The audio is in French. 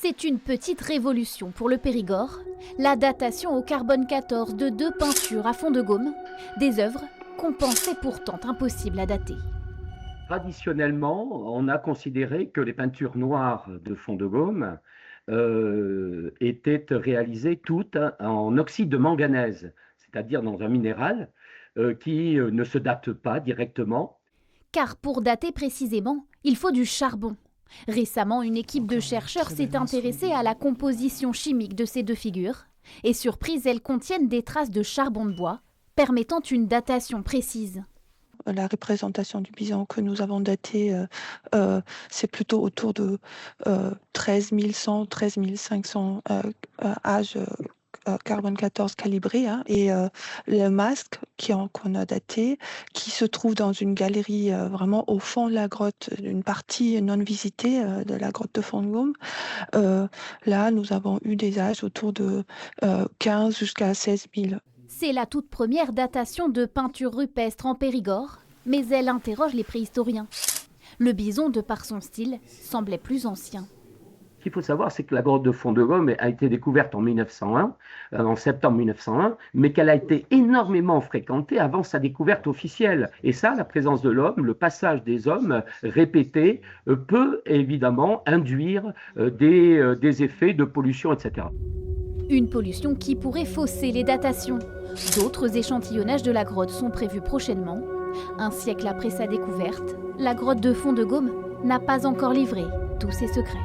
C'est une petite révolution pour le Périgord, la datation au carbone 14 de 2 peintures à fond de gaume, des œuvres qu'on pensait pourtant impossibles à dater. Traditionnellement, on a considéré que les peintures noires de fond de gaume étaient réalisées toutes en oxyde de manganèse, c'est-à-dire dans un minéral qui ne se date pas directement. Car pour dater précisément, il faut du charbon. Récemment, une équipe de chercheurs s'est intéressée à la composition chimique de ces deux figures. Et surprise, elles contiennent des traces de charbon de bois, permettant une datation précise. La représentation du bison que nous avons daté, c'est plutôt autour de 13 100, 13 500 âges carbone 14 calibré, hein, et le masque qu'on a daté, qui se trouve dans une galerie vraiment au fond de la grotte, une partie non visitée de la grotte de Fond-de-Gaume. Là, nous avons eu des âges autour de 15 jusqu'à 16 000. C'est la toute première datation de peinture rupestre en Périgord, mais elle interroge les préhistoriens. Le bison, de par son style, semblait plus ancien. Ce qu'il faut savoir, c'est que la grotte de Fond-de-Gaume a été découverte en 1901, en septembre 1901, mais qu'elle a été énormément fréquentée avant sa découverte officielle. Et ça, la présence de l'homme, le passage des hommes répétés, peut évidemment induire des effets de pollution, etc. Une pollution qui pourrait fausser les datations. D'autres échantillonnages de la grotte sont prévus prochainement. Un siècle après sa découverte, la grotte de Fond-de-Gaume n'a pas encore livré tous ses secrets.